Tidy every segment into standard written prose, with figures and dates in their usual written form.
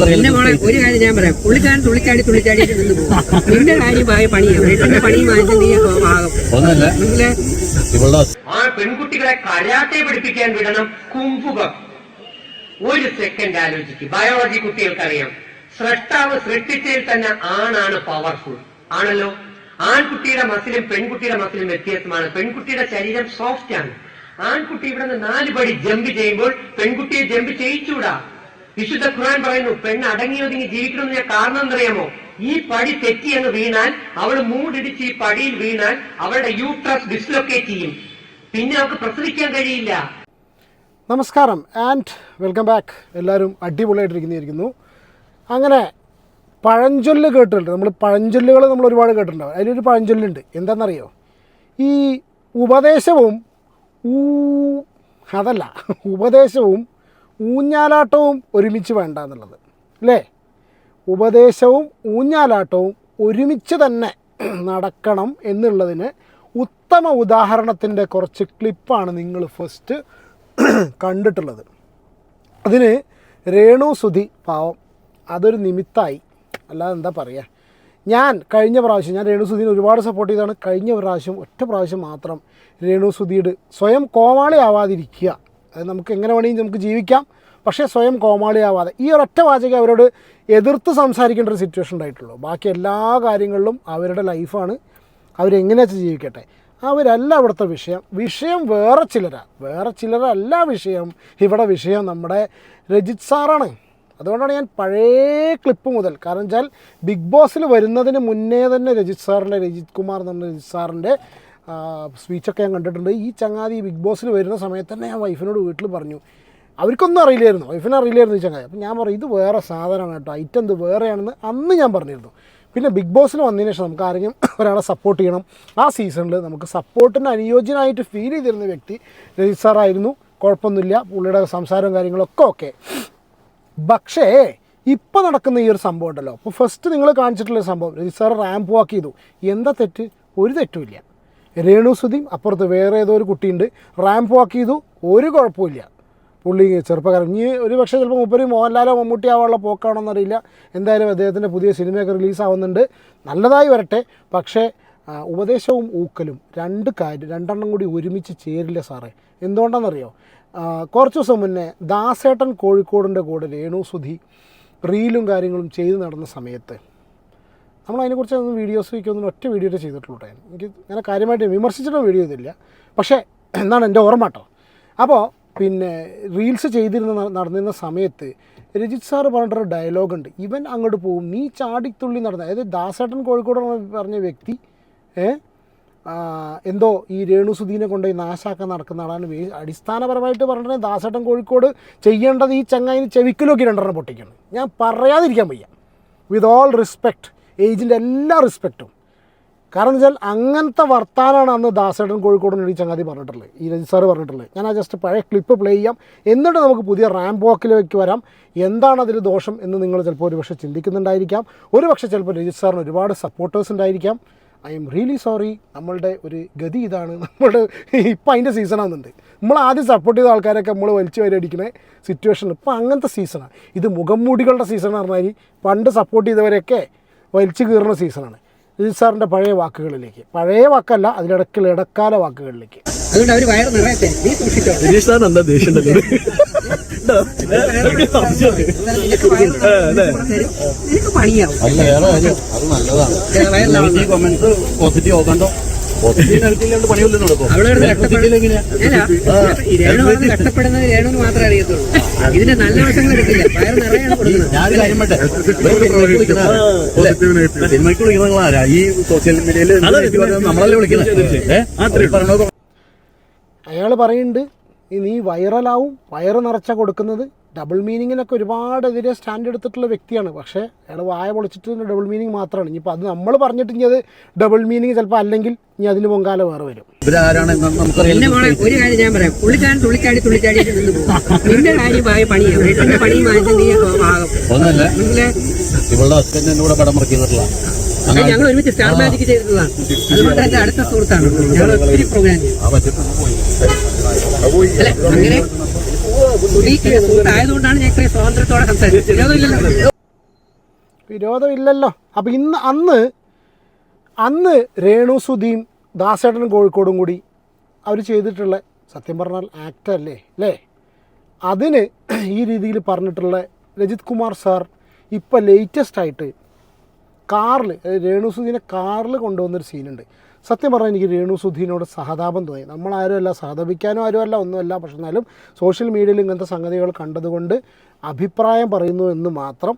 ഒരു കാര്യം ഞാൻ പറയാം, പുള്ളിക്കാരൻ തുള്ളിച്ചാടി നിന്ന് പോകും. നിന്റെ കാര്യമായ പണിയാണ്, വീട്ടിന്റെ പണിയും വാങ്ങിച്ച നീ ആ പെൺകുട്ടികളെ കരാട്ടെ പഠിപ്പിക്കാൻ വിടണം. കുംഭുകം. ഒരു സെക്കൻഡ് ആലോചിക്കും. ബയോളജി കുട്ടികൾക്കറിയാം, സ്രഷ്ടാവ് സൃഷ്ടിച്ചതിൽ തന്നെ ആണാണ് പവർഫുൾ ആണല്ലോ. ആൺകുട്ടിയുടെ മസിലും പെൺകുട്ടിയുടെ മസിലും വ്യത്യാസമാണ്. പെൺകുട്ടിയുടെ ശരീരം സോഫ്റ്റ് ആണ്. ആൺകുട്ടി ഇവിടെ നിന്ന് 4 പടി ജമ്പ് ചെയ്യുമ്പോൾ പെൺകുട്ടിയെ ജമ്പ് ചെയ്യിച്ചൂടാ. വിശുദ്ധ ഖുർആൻ പറയുന്നു, പെണ്ണ് അടങ്ങി ഒതുങ്ങി ജീവിക്കണമെന്ന്. കാരണം എന്തറിയാമോ? ഈ പടി തെറ്റി അങ്ങ് വീണാൽ, അവൾ മൂടിടിച്ച് ഈ പടിയിൽ വീണാൽ അവളുടെ യൂട്രസ് ഡിസ്ലൊക്കേറ്റ് ചെയ്യും. പിന്നെ അവൾക്ക് പ്രസവിക്കാൻ കഴിയില്ല. നമസ്കാരം ആൻഡ് വെൽക്കം ബാക്ക്. എല്ലാവരും അടിപൊളിയായിട്ടിരിക്കുന്നു. അങ്ങനെ പഴഞ്ചൊല്ല് കേട്ടിട്ടുണ്ട്. നമ്മൾ പഴഞ്ചൊല്ലുകൾ നമ്മൾ ഒരുപാട് കേട്ടിട്ടുണ്ടാവും. അതിലൊരു പഴഞ്ചൊല്ലുണ്ട്. എന്താണെന്നറിയോ? ഈ ഉപദേശവും ഉപദേശവും ഊഞ്ഞാലാട്ടവും ഒരുമിച്ച് വേണ്ട എന്നുള്ളത് അല്ലേ? ഉപദേശവും ഊഞ്ഞാലാട്ടവും ഒരുമിച്ച് തന്നെ നടക്കണം എന്നുള്ളതിന് ഉത്തമ ഉദാഹരണത്തിൻ്റെ കുറച്ച് ക്ലിപ്പാണ് നിങ്ങൾ ഫസ്റ്റ് കണ്ടിട്ടുള്ളത്. അതിന് രേണു സുധി പാവം അതൊരു നിമിത്തമായി, അല്ലാതെ എന്താ പറയുക. ഞാൻ കഴിഞ്ഞ പ്രാവശ്യം രേണു സുധീനെ ഒരുപാട് സപ്പോർട്ട് ചെയ്താണ്. കഴിഞ്ഞ പ്രാവശ്യം ഒറ്റ പ്രാവശ്യം മാത്രം രേണു സുധിയുടെ സ്വയം കോമാളിയാവാതിരിക്കുക. അത് നമുക്ക് എങ്ങനെ വേണമെങ്കിൽ നമുക്ക് ജീവിക്കാം, പക്ഷേ സ്വയം കോമാളിയാവാതെ ഈ ഒരൊറ്റ വാചകം അവരോട് എതിർത്ത് സംസാരിക്കേണ്ട ഒരു സിറ്റുവേഷൻ ഉണ്ടായിട്ടുള്ളൂ. ബാക്കി എല്ലാ കാര്യങ്ങളിലും അവരുടെ ലൈഫാണ്, അവരെങ്ങനെയാണെന്ന് ജീവിക്കട്ടെ. അവരല്ല ഇവിടുത്തെ വിഷയം വേറെ ചിലരല്ല വിഷയം. ഇവിടെ വിഷയം നമ്മുടെ രജിത് സാറാണ്. അതുകൊണ്ടാണ് ഞാൻ പഴയ ക്ലിപ്പ് മുതൽ, കാരണം വെച്ചാൽ ബിഗ് ബോസിൽ വരുന്നതിന് മുന്നേ തന്നെ രജിത് കുമാർ എന്ന് പറഞ്ഞ രജിത് സാറിൻ്റെ സ്പീച്ചൊക്കെ ഞാൻ കണ്ടിട്ടുണ്ട്. ഈ ചങ്ങാതി ബിഗ് ബോസിൽ വരുന്ന സമയത്ത് തന്നെ ഞാൻ വൈഫിനോട് വീട്ടിൽ പറഞ്ഞു. അവർക്കൊന്നും അറിയില്ലായിരുന്നു, വൈഫിനെ അറിയില്ലായിരുന്നു ഈ ചങ്ങാതി. അപ്പം ഞാൻ പറയും, ഇത് വേറെ സാധനമാണ് കേട്ടോ, ഐറ്റം ഇത് വേറെയാണെന്ന് അന്ന് ഞാൻ പറഞ്ഞിരുന്നു. പിന്നെ ബിഗ് ബോസിൽ വന്നതിന് ശേഷം നമുക്ക് ആരെങ്കിലും ഒരാളെ സപ്പോർട്ട് ചെയ്യണം. ആ സീസണിൽ നമുക്ക് സപ്പോർട്ടിന് അനുയോജ്യനായിട്ട് ഫീൽ ചെയ്തിരുന്ന വ്യക്തി രജിത് സാറായിരുന്നു. കുഴപ്പമൊന്നുമില്ല, പുള്ളിയുടെ സംസാരവും കാര്യങ്ങളൊക്കെ ഓക്കെ. പക്ഷേ ഇപ്പോൾ നടക്കുന്ന ഈ ഒരു സംഭവം ഉണ്ടല്ലോ, അപ്പോൾ ഫസ്റ്റ് നിങ്ങൾ കാണിച്ചിട്ടുള്ള സംഭവം, രജിത് സാർ റാമ്പ് വാക്ക് ചെയ്തു. എന്താ തെറ്റ്? ഒരു തെറ്റുമില്ല. രേണു സുധിയും അപ്പുറത്ത് വേറെ ഏതോ ഒരു കുട്ടിയുണ്ട്, റാമ്പ് വാക്ക് ചെയ്തു, ഒരു കുഴപ്പമില്ല. പുള്ളി ചെറുപ്പക്കാരൻ. ഇനി ഒരു പക്ഷേ ചിലപ്പോൾ മുപ്പര് മോഹൻലാലോ മമ്മൂട്ടി ആവാനുള്ള പോക്കാണോന്നറിയില്ല. എന്തായാലും അദ്ദേഹത്തിൻ്റെ പുതിയ സിനിമയൊക്കെ റിലീസാവുന്നുണ്ട്, നല്ലതായി വരട്ടെ. പക്ഷേ ഉപദേശവും ഊക്കലും രണ്ടെണ്ണം കൂടി ഒരുമിച്ച് ചേരില്ല സാറേ. എന്തുകൊണ്ടാണെന്നറിയോ? കുറച്ച് ദിവസം മുന്നേ ദാസേട്ടൻ കോഴിക്കോടിൻ്റെ കൂടെ രേണു സുധി റീലും കാര്യങ്ങളും ചെയ്ത് നടന്ന സമയത്ത് നമ്മളതിനെക്കുറിച്ച് ഒന്നും വീഡിയോസ് വയ്ക്കൊന്നും ഒറ്റ വീഡിയോയുടെ ചെയ്തിട്ടുള്ളൂ. എനിക്ക് അങ്ങനെ കാര്യമായിട്ട് വിമർശിച്ചിട്ടോ വീഡിയോ ചെയ്തില്ല. പക്ഷേ എന്നാണ് എൻ്റെ ഓർമ്മ കേട്ടോ. അപ്പോൾ പിന്നെ റീൽസ് നടന്നിരുന്ന സമയത്ത് രജിത് സാറ് പറഞ്ഞിട്ടൊരു ഡയലോഗുണ്ട്, ഇവൻ അങ്ങോട്ട് പോകും, നീ ചാടിത്തുള്ളി നടന്ന. അതായത് ദാസേട്ടൻ കോഴിക്കോട് പറഞ്ഞ വ്യക്തി എന്തോ ഈ രേണു സുധീനെ കൊണ്ടുപോയി നാശാക്കാൻ നടക്കുന്ന ആളാണ്. അടിസ്ഥാനപരമായിട്ട് പറഞ്ഞിട്ടുണ്ടെങ്കിൽ ദാസേട്ടൻ കോഴിക്കോട് ചെയ്യേണ്ടത് ഈ ചങ്ങായിന് ചെവിക്കലൊക്കെ 2 പൊട്ടിക്കണം. ഞാൻ പറയാതിരിക്കാൻ വയ്യ. വിത്ത് ഓൾ റെസ്പെക്റ്റ്, ഏജിൻ്റെ എല്ലാ റെസ്പെക്റ്റും. കാരണം വെച്ചാൽ അങ്ങനത്തെ വർത്താനാണ് അന്ന് ദാസേട്ടൻ കോഴിക്കോടിനോട് ഈ ചങ്ങാതി പറഞ്ഞിട്ടുള്ളത്, ഈ രജിത് സാറ് പറഞ്ഞിട്ടുള്ളത്. ഞാൻ ആ ജസ്റ്റ് പഴയ ക്ലിപ്പ് പ്ലേ ചെയ്യാം, എന്നിട്ട് നമുക്ക് പുതിയ റാമ്പ് വാക്കിലേക്ക് വരാം. എന്താണ് അതിൽ ദോഷം എന്ന് നിങ്ങൾ ചിലപ്പോൾ ഒരുപക്ഷെ ചിന്തിക്കുന്നുണ്ടായിരിക്കാം. ഒരുപക്ഷെ ചിലപ്പോൾ രജിത് സാറിന് ഒരുപാട് സപ്പോർട്ടേഴ്സ് ഉണ്ടായിരിക്കാം. I am really sorry. നമ്മളുടെ ഒരു ഗതി ഇതാണ്. നമ്മളുടെ ഇപ്പം അതിൻ്റെ സീസണാകുന്നുണ്ട്. നമ്മൾ ആദ്യം സപ്പോർട്ട് ചെയ്ത ആൾക്കാരൊക്കെ നമ്മൾ വലിച്ചു വരടിക്കുന്ന സിറ്റുവേഷൻ ഇപ്പോൾ അങ്ങനത്തെ സീസണാണ്. ഇത് മുഖം മൂടികളുടെ സീസൺ എന്ന് പറഞ്ഞാൽ പണ്ട് സപ്പോർട്ട് ചെയ്തവരൊക്കെ വലിച്ചു കീറുന്ന സീസണാണ്. രജിത് സാറിൻ്റെ പഴയ വാക്കുകളിലേക്ക്, പഴയ വാക്കല്ല അതിലിടക്കുള്ള ഇടക്കാല വാക്കുകളിലേക്ക്. അതുകൊണ്ട് അവർ വയറ് നിറയട്ടെ, നീ സൂക്ഷിച്ചോ. രജിത് സാറിന് എന്താ ദേഷ്യം? നിനക്ക് പണിയാവും. പോസിറ്റീവ് ആക്കണ്ടോ? കഷ്ടപ്പെടുന്നത് രേണുവിന് മാത്രമേ അറിയത്തുള്ളൂ. ഇതിന്റെ നല്ല വശങ്ങൾ എടുക്കില്ല, വയറ് നിറയാണ് കൊടുക്കുന്നത്. സിനിമയ്ക്ക് വിളിക്കുന്നതാരാ? ഈ സോഷ്യൽ മീഡിയയിൽ നമ്മളല്ലേ വിളിക്കുന്നത്. അയാൾ പറയുന്നുണ്ട്, നീ വൈറലാവും, വയറ് നിറച്ച കൊടുക്കുന്നത്. ഡബിൾ മീനിങ്ങിനൊക്കെ ഒരുപാടെതിരെ സ്റ്റാൻഡ് എടുത്തിട്ടുള്ള വ്യക്തിയാണ്. പക്ഷേ അയാൾ വായ പൊളിച്ചിട്ട് ഡബിൾ മീനിങ് മാത്രമാണ്. ഇനിയിപ്പോൾ അത് നമ്മൾ പറഞ്ഞിട്ട് ഇനി അത് ഡബിൾ മീനിങ് ചിലപ്പോൾ അല്ലെങ്കിൽ ഇനി അതിന് പൊങ്കാല വേറെ വരും. ഒരു കാര്യം ഞാൻ പറയാം, പുള്ളിക്കാരൻ തുള്ളിച്ചാടി നിന്ന് പോകും. നിന്റെ കാര്യമായ പണിയാണ്, വീട്ടിന്റെ പണിയും വാങ്ങിച്ച നീ ഞങ്ങൾ ഒരുമിച്ച് സ്റ്റാർ മാജിക് ചെയ്തിട്ടുള്ളതാണ്. അതുകൊണ്ട് എന്റെ അടുത്ത സുഹൃത്താണ്. ഞങ്ങൾ ഒത്തിരി പ്രോഗ്രാം ചെയ്യും. അങ്ങനെ ആയതുകൊണ്ടാണ് ഞാൻ ഇത്രയും സ്വാതന്ത്ര്യത്തോടെ സംസാരിച്ചത്. വിരോധമില്ലല്ലോ. അപ്പം അന്ന് രേണുസുധിയും ദാസേട്ടനും കോഴിക്കോടും കൂടി അവർ ചെയ്തിട്ടുള്ള സത്യം പറഞ്ഞാൽ ആക്ടല്ലേ അല്ലേ? അതിന് ഈ രീതിയിൽ പറഞ്ഞിട്ടുള്ള രജിത് കുമാർ സാർ ഇപ്പം ലേറ്റസ്റ്റായിട്ട് കാറിൽ രേണുസുധീനെ കാറിൽ കൊണ്ടുവന്നൊരു സീനുണ്ട്. സത്യം പറഞ്ഞാൽ എനിക്ക് രേണുസുധീനോട് സഹതാപം തോന്നി. നമ്മളാരുമല്ല, സഹതപിക്കാനും ആരുമല്ല, ഒന്നുമല്ല. പക്ഷെ എന്നാലും സോഷ്യൽ മീഡിയയിൽ ഇങ്ങനത്തെ സംഗതികൾ കണ്ടതുകൊണ്ട് അഭിപ്രായം പറയുന്നു എന്ന് മാത്രം.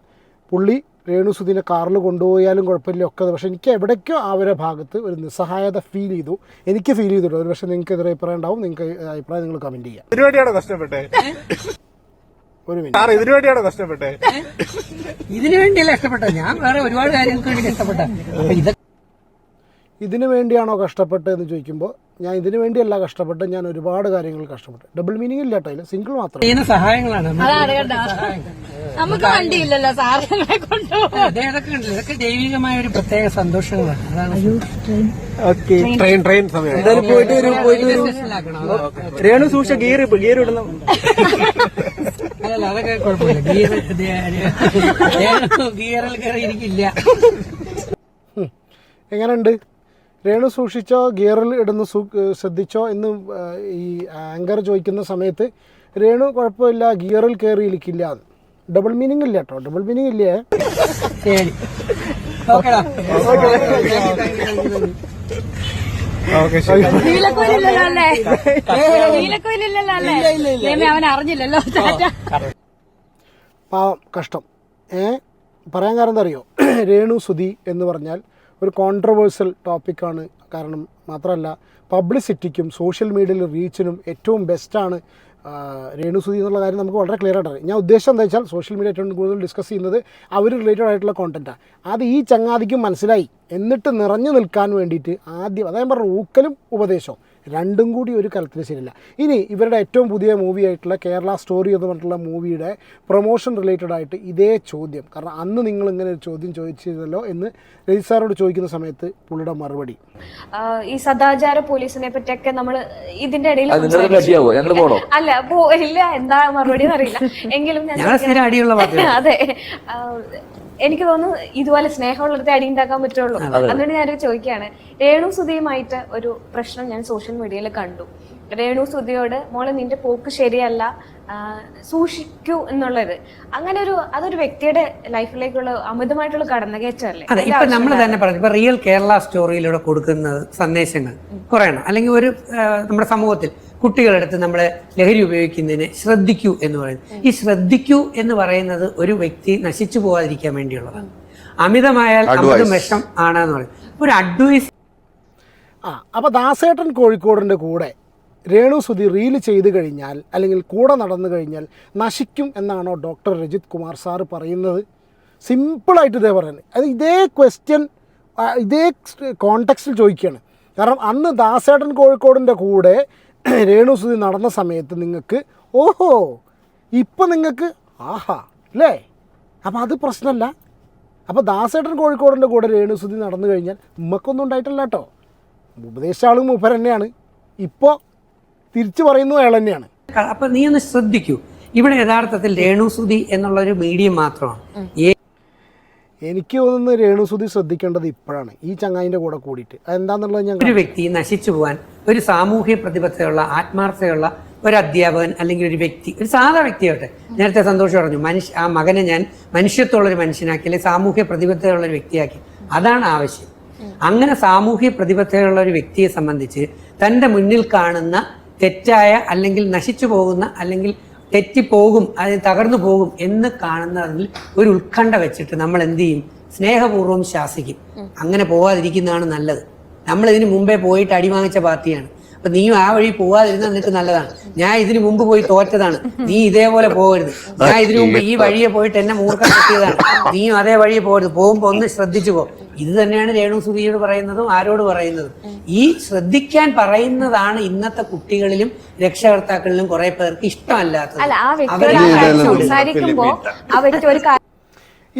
പുള്ളി രേണുസുധീനെ കാറിൽ കൊണ്ടുപോയാലും കുഴപ്പമില്ല ഒക്കെ. പക്ഷേ എനിക്ക് എവിടേക്കോ അവരുടെ ഭാഗത്ത് ഒരു നിസ്സഹായത ഫീൽ ചെയ്തു. എനിക്ക് ഫീൽ ചെയ്തിട്ടുണ്ട്. ഒരു പക്ഷേ നിങ്ങൾക്ക് എതിരെ അഭിപ്രായം ഉണ്ടാവും. നിങ്ങൾക്ക് അഭിപ്രായം നിങ്ങൾ കമൻറ്റ് ചെയ്യാം. ഇതിനുവേണ്ടിയാണോ കഷ്ടപ്പെട്ടെ? ഒരു മിനിറ്റ്, ഇതിനുവേണ്ടിയാണോ കഷ്ടപ്പെട്ടെ? ഇതിനു വേണ്ടിയല്ല കഷ്ടപ്പെട്ടത്, ഞാൻ വേറെ ഒരുപാട് കാര്യങ്ങൾക്ക് വേണ്ടി കഷ്ടപ്പെട്ട. ഇതിനു വേണ്ടിയാണോ കഷ്ടപ്പെട്ടത് എന്ന് ചോദിക്കുമ്പോൾ ഞാൻ ഇതിനു വേണ്ടിയല്ല കഷ്ടപ്പെട്ട്, ഞാൻ ഒരുപാട് കാര്യങ്ങൾ കഷ്ടപ്പെട്ടു. ഡബിൾ മീനിങ് ഇല്ല കേട്ടോ, സിംഗിൾ മാത്രം. ചെയ്യുന്ന സഹായങ്ങളാണ്. നമുക്ക് വണ്ടിയില്ലല്ലോ സാധനങ്ങളെ കൊണ്ടുപോകും. ഇതൊക്കെ ഉണ്ടല്ലോ, ഇതൊക്കെ ദൈവികമായ ഒരു പ്രത്യേക സന്തോഷങ്ങളാണ്. അതാണ് ട്രെയിൻ സമയം എന്തായാലും പോയിട്ട് വരൂ. രേണു സൂക്ഷിച്ച ഗിയർ ഇടുന്ന അല്ലല്ല, അതൊക്കെ കുഴപ്പമില്ല. ഗിയറിൽ കയറി എനിക്കില്ല. എങ്ങനെയുണ്ട്? രേണു സൂക്ഷിച്ചോ, ഗിയറിൽ ഇടുന്ന ശ്രദ്ധിച്ചോ എന്ന് ഈ ആങ്കർ ചോദിക്കുന്ന സമയത്ത് രേണു കുഴപ്പമില്ല, ഗിയറിൽ കയറി ഇരിക്കില്ല. ഡബിൾ മീനിങ് ഇല്ല കേട്ടോ, ഡബിൾ മീനിങ് ഇല്ലേ? ശരി, ഓക്കെടാ. നീലക്കോയിലില്ലല്ലോ അല്ലേ? നീലക്കോയിലില്ലല്ലോ അല്ലേ? അവൻ അറിഞ്ഞില്ലല്ലോ. പാവം, കഷ്ടം. പറയാൻ കാരണം എന്താ അറിയോ? രേണുസുധി എന്ന് പറഞ്ഞാൽ ഒരു കോൺട്രവേഴ്സൽ ടോപ്പിക്കാണ്. കാരണം മാത്രമല്ല, പബ്ലിസിറ്റിക്കും സോഷ്യൽ മീഡിയയിൽ റീച്ചിനും ഏറ്റവും ബെസ്റ്റാണ് രേണുസുധി എന്നുള്ള കാര്യം നമുക്ക് വളരെ ക്ലിയർ ആയിട്ട് അറിയാം. ഞാൻ ഉദ്ദേശം എന്താ വെച്ചാൽ സോഷ്യൽ മീഡിയ ഏറ്റവും കൂടുതൽ ഡിസ്കസ് ചെയ്യുന്നത് അവർ റിലേറ്റഡ് ആയിട്ടുള്ള കോണ്ടൻറ്റാണ്. അത് ഈ ചങ്ങാതിക്കും മനസ്സിലായി. എന്നിട്ട് നിറഞ്ഞു നിൽക്കാൻ വേണ്ടിയിട്ട് ആദ്യം അതായത് പറഞ്ഞ ഊക്കലും ഉപദേശവും രണ്ടും കൂടി ഒരു കലത്തിൽ ശരിയില്ല. ഇനി ഇവരുടെ ഏറ്റവും പുതിയ മൂവി ആയിട്ടുള്ള കേരള സ്റ്റോറി എന്ന് പറഞ്ഞിട്ടുള്ള മൂവിയുടെ പ്രൊമോഷൻ റിലേറ്റഡ് ആയിട്ട് ഇതേ ചോദ്യം, കാരണം അന്ന് നിങ്ങൾ ഇങ്ങനെ ഒരു ചോദ്യം ചോദിച്ചിരുന്നല്ലോ എന്ന് രജിത് സാറോട് ചോദിക്കുന്ന സമയത്ത് പുള്ളിയുടെ മറുപടി, ഈ സദാചാര പോലീസിനെ പറ്റിയൊക്കെ നമ്മൾ ഇതിന്റെ ഇടയിൽ അല്ല ഇല്ല, എന്താ മറുപടി അറിയില്ല. എങ്കിലും അതെ, എനിക്ക് തോന്നുന്നു ഇതുപോലെ സ്നേഹമുള്ളടത്തെ അടി ഉണ്ടാക്കാൻ പറ്റുള്ളൂ. അതുകൊണ്ട് ഞാനൊരു ചോദിക്കുകയാണ്, രേണുസുധിയുമായിട്ട് ഒരു പ്രശ്നം ഞാൻ സോഷ്യൽ മീഡിയയിൽ കണ്ടു. രേണുസുധിയോട് മോളെ നിന്റെ പോക്ക് ശരിയല്ല, സൂക്ഷിക്കൂ എന്നുള്ളത്. അങ്ങനെ അതൊരു വ്യക്തിയുടെ ലൈഫിലേക്കുള്ള അമിതമായിട്ടുള്ള കടന്നുകയറ്റമല്ലേ? അതെ, ഇപ്പൊ നമ്മൾ തന്നെ പറഞ്ഞു, ഇപ്പൊ റിയൽ കേരള സ്റ്റോറിയിലൂടെ കൊടുക്കുന്ന സന്ദേശങ്ങൾ കുറയണം. അല്ലെങ്കിൽ ഒരു നമ്മുടെ സമൂഹത്തിൽ കുട്ടികളെടുത്ത് നമ്മൾ ലഹരി ഉപയോഗിക്കുന്നതിന് ശ്രദ്ധിക്കൂ എന്ന് പറയുന്നത്, ഈ ശ്രദ്ധിക്കൂ എന്ന് പറയുന്നത് ഒരു വ്യക്തി നശിച്ചു പോകാതിരിക്കാൻ വേണ്ടിയുള്ളതാണ്. അമിതമായാൽ അമിതം വിഷം ആണെന്ന് പറയുന്നത് ഒരു അഡ്വൈസ്. അപ്പോൾ ദാസേട്ടൻ കോഴിക്കോടിൻ്റെ കൂടെ രേണുസുധി റീല് ചെയ്ത് കഴിഞ്ഞാൽ അല്ലെങ്കിൽ കൂടെ നടന്നു കഴിഞ്ഞാൽ നശിക്കും എന്നാണോ ഡോക്ടർ രജിത് കുമാർ സാറ് പറയുന്നത്? സിമ്പിളായിട്ട് ഇതേ പറയുന്നത്. അത് ഇതേ ക്വസ്റ്റ്യൻ ഇതേ കോണ്ടെക്സ്റ്റിൽ ചോദിക്കുകയാണ്. കാരണം അന്ന് ദാസേട്ടൻ കോഴിക്കോടിൻ്റെ കൂടെ രേണുസുധി നടന്ന സമയത്ത് നിങ്ങൾക്ക് ഓഹോ, ഇപ്പം നിങ്ങൾക്ക് ആഹാ അല്ലേ? അപ്പം അത് പ്രശ്നമല്ല. അപ്പോൾ ദാസേട്ടൻ കോഴിക്കോടിൻ്റെ കൂടെ രേണുസുധി നടന്നു കഴിഞ്ഞാൽ ഉമ്മക്കൊന്നും ഉണ്ടായിട്ടില്ല കേട്ടോ. ഉപദേശിച്ച ആളും മൂപ്പർ തന്നെയാണ്. ഇപ്പോൾ തിരിച്ചു പറയുന്നത് അയാൾ തന്നെയാണ്. അപ്പൊ നീ ഒന്ന് ശ്രദ്ധിക്കൂ, ഇവിടെ യഥാർത്ഥത്തിൽ രേണുസുധി എന്നുള്ളൊരു മീഡിയം മാത്രമാണ്. എനിക്ക് തോന്നുന്നു രേണുസുധി ശ്രദ്ധിക്കേണ്ടത് ഇപ്പോഴാണ്, ഈ ചങ്ങായിൻ്റെ കൂടെ കൂടിയിട്ട്. അതെന്താന്നുള്ളത് ഞാൻ ഒരു വ്യക്തി നശിച്ചു പോകാൻ ഒരു സാമൂഹ്യ പ്രതിബദ്ധതയുള്ള ആത്മാർത്ഥതയുള്ള ഒരു അധ്യാപകൻ അല്ലെങ്കിൽ ഒരു വ്യക്തി, ഒരു സാധാ വ്യക്തിയാവട്ടെ, നേരത്തെ സന്തോഷം പറഞ്ഞു, ആ മകനെ ഞാൻ മനുഷ്യത്വമുള്ളൊരു മനുഷ്യനാക്കി അല്ലെങ്കിൽ സാമൂഹ്യ പ്രതിബദ്ധതയുള്ള ഒരു വ്യക്തിയാക്കി. അതാണ് ആവശ്യം. അങ്ങനെ സാമൂഹ്യ പ്രതിബദ്ധതയുള്ള ഒരു വ്യക്തിയെ സംബന്ധിച്ച് തൻ്റെ മുന്നിൽ കാണുന്ന തെറ്റായ അല്ലെങ്കിൽ നശിച്ചു പോകുന്ന അല്ലെങ്കിൽ തെറ്റിപ്പോകും, അത് തകർന്നു പോകും എന്ന് കാണുന്നതിൽ ഒരു ഉത്കണ്ഠ വെച്ചിട്ട് നമ്മൾ എന്ത് ചെയ്യും? സ്നേഹപൂർവ്വം ശാസിക്കും. അങ്ങനെ പോവാതിരിക്കുന്നതാണ് നല്ലത്. നമ്മൾ ഇതിന് മുമ്പേ പോയിട്ട് അടിവാങ്ങിച്ച പാർട്ടിയാണ്. അപ്പൊ നീയും ആ വഴി പോവാതിരുന്നാൽ നിനക്ക് നല്ലതാണ്. ഞാൻ ഇതിനു മുമ്പ് പോയി തോറ്റതാണ്, നീ ഇതേപോലെ പോകരുത്. ഞാൻ ഇതിനു മുമ്പ് ഈ വഴിയെ പോയിട്ട് എന്നെ മൂർഖം കിട്ടിയതാണ്, നീയും അതേ വഴിയെ പോകരുത്. പോകുമ്പോ ഒന്ന് ശ്രദ്ധിച്ചു പോ. ഇത് തന്നെയാണ് രേണുസുധിയോട് പറയുന്നതും ആരോട് പറയുന്നതും. ഈ ശ്രദ്ധിക്കാൻ പറയുന്നതാണ് ഇന്നത്തെ കുട്ടികളിലും രക്ഷകർത്താക്കളിലും കുറെ പേർക്ക് ഇഷ്ടമല്ലാത്തത്.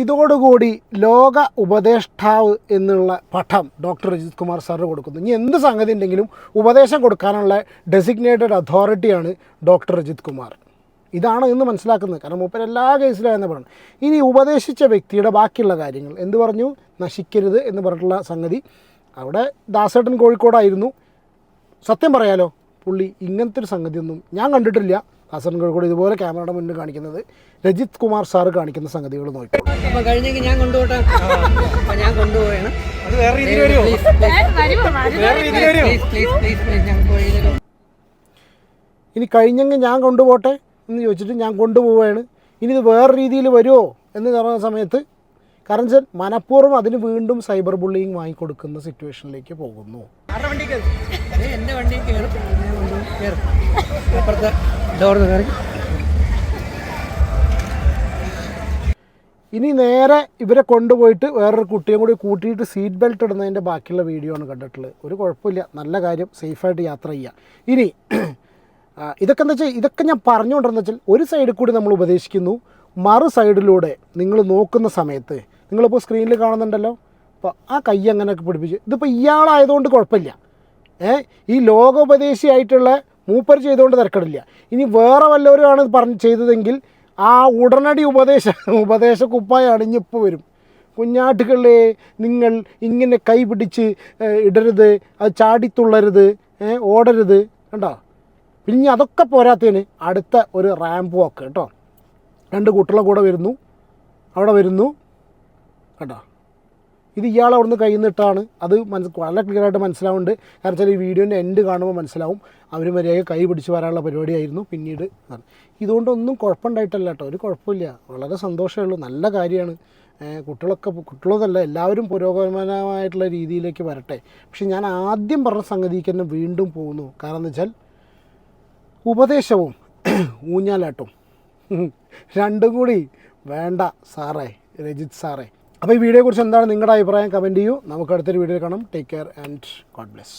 ഇതോടുകൂടി ലോക ഉപദേഷ്ടാവ് എന്നുള്ള പട്ടം ഡോക്ടർ രജിത് കുമാർ സാറിന് കൊടുക്കുന്നു. ഇനി എന്ത് സംഗതി ഉണ്ടെങ്കിലും ഉപദേശം കൊടുക്കാനുള്ള ഡെസിഗ്നേറ്റഡ് അതോറിറ്റിയാണ് ഡോക്ടർ രജിത് കുമാർ. ഇതാണ് എന്ന് മനസ്സിലാക്കുന്നത്. കാരണം മൂപ്പർ എല്ലാ കേസിലും എന്ന് പറഞ്ഞു. ഇനി ഉപദേശിച്ച വ്യക്തിയുടെ ബാക്കിയുള്ള കാര്യങ്ങൾ എന്ത് പറഞ്ഞു, നശിക്കരുത് എന്ന് പറഞ്ഞിട്ടുള്ള സംഗതി. അവിടെ ദാസേട്ടൻ കോഴിക്കോടായിരുന്നു. സത്യം പറയാലോ, പുള്ളി ഇങ്ങനത്തെ ഒരു സംഗതിയൊന്നും ഞാൻ കണ്ടിട്ടില്ല. ദാസേട്ടൻ കോഴിക്കോട് ഇതുപോലെ ക്യാമറയുടെ മുന്നിൽ കാണിക്കുന്നത് രജിത് കുമാർ സാറ് കാണിക്കുന്ന സംഗതികൾ നോക്കി. അപ്പൊ കഴിഞ്ഞെങ്കിൽ ഞാൻ കൊണ്ടുപോട്ടെ. അപ്പൊ ഞാൻ കൊണ്ടുപോവാണ്. അത് വേറെ രീതിയിൽ വരുമോ? വേറെ രീതിയിൽ വരുമോ? ഇനി കഴിഞ്ഞെങ്കിൽ ഞാൻ കൊണ്ടുപോട്ടെ എന്ന് ചോദിച്ചിട്ട് ഞാൻ കൊണ്ടുപോവുകയാണ്. ഇനി ഇത് വേറെ രീതിയിൽ വരുമോ എന്ന് പറയുന്ന സമയത്ത് കാരണം വെച്ചാൽ മനഃപൂർവ്വം അതിന് വീണ്ടും സൈബർ ബുള്ളിങ് വാങ്ങിക്കൊടുക്കുന്ന സിറ്റുവേഷനിലേക്ക് പോകുന്നു. എന്റെ വണ്ടി അപ്പുറത്തെ ഡോർ കയറി. ഇനി നേരെ ഇവരെ കൊണ്ടുപോയിട്ട് വേറൊരു കുട്ടിയും കൂടി കൂട്ടിയിട്ട് സീറ്റ് ബെൽറ്റ് ഇടുന്നതിൻ്റെ ബാക്കിയുള്ള വീഡിയോ ആണ് കണ്ടിട്ടുള്ളത്. ഒരു കുഴപ്പമില്ല, നല്ല കാര്യം, സേഫായിട്ട് യാത്ര ചെയ്യുക. ഇനി ഇതൊക്കെ എന്താ വെച്ചാൽ ഇതൊക്കെ ഞാൻ പറഞ്ഞുകൊണ്ടിരുന്ന വെച്ചാൽ ഒരു സൈഡിൽ കൂടി നമ്മൾ ഉപദേശിക്കുന്നു, മറു സൈഡിലൂടെ നിങ്ങൾ നോക്കുന്ന സമയത്ത് നിങ്ങളിപ്പോൾ സ്ക്രീനിൽ കാണുന്നുണ്ടല്ലോ, അപ്പോൾ ആ കൈ അങ്ങനെയൊക്കെ പിടിപ്പിച്ച് ഇതിപ്പോൾ ഇയാളായതുകൊണ്ട് കുഴപ്പമില്ല. ഈ ലോകോപദേശിയായിട്ടുള്ള മൂപ്പർ ചെയ്തുകൊണ്ട് തിരക്കടില്ല. ഇനി വേറെ വല്ലവരുമാണ് ചെയ്തതെങ്കിൽ ആ ഉടനടി ഉപദേശ കുപ്പായ അണിഞ്ഞിപ്പോൾ വരും. കുഞ്ഞാട്ടുകളെ, നിങ്ങൾ ഇങ്ങനെ കൈ പിടിച്ച് ഇടരുത്, അത് ചാടിത്തുള്ളരുത്, ഓടരുത്, കണ്ടോ. പിന്നെ അതൊക്കെ പോരാത്തതിന് അടുത്ത ഒരു റാമ്പ് വാക്ക് കേട്ടോ. 2 കുട്ടികളെ കൂടെ വരുന്നു, അവിടെ വരുന്നു, കേട്ടോ. ഇത് ഇയാൾ അവിടുന്ന് കയ്യിൽ നിന്നിട്ടാണ്. അത് വളരെ ക്ലിയറായിട്ട് മനസ്സിലാവുന്നുണ്ട്. കാരണം വെച്ചാൽ ഈ വീഡിയോൻ്റെ എൻഡ് കാണുമ്പോൾ മനസ്സിലാവും അവർ മര്യാദ കൈ പിടിച്ച് വരാനുള്ള പരിപാടിയായിരുന്നു. പിന്നീട് ഇതുകൊണ്ടൊന്നും കുഴപ്പമുണ്ടായിട്ടല്ല കേട്ടോ, ഒരു കുഴപ്പമില്ല, വളരെ സന്തോഷമേ ഉള്ളൂ, നല്ല കാര്യമാണ്. കുട്ടികളൊന്നല്ല, എല്ലാവരും പുരോഗമനമായിട്ടുള്ള രീതിയിലേക്ക് വരട്ടെ. പക്ഷെ ഞാൻ ആദ്യം പറഞ്ഞ സംഗതിക്ക് തന്നെ വീണ്ടും പോകുന്നു. കാരണം എന്ന് വെച്ചാൽ ഉപദേശവും ഊഞ്ഞാലാട്ടും രണ്ടും കൂടി വേണ്ട സാറേ, രജിത് സാറേ. അപ്പോൾ ഈ വീഡിയോയെക്കുറിച്ച് എന്താണ് നിങ്ങളുടെ അഭിപ്രായം കമൻറ്റ് ചെയ്യൂ. നമുക്ക് അടുത്തൊരു വീഡിയോ കാണാം. Take care and God bless.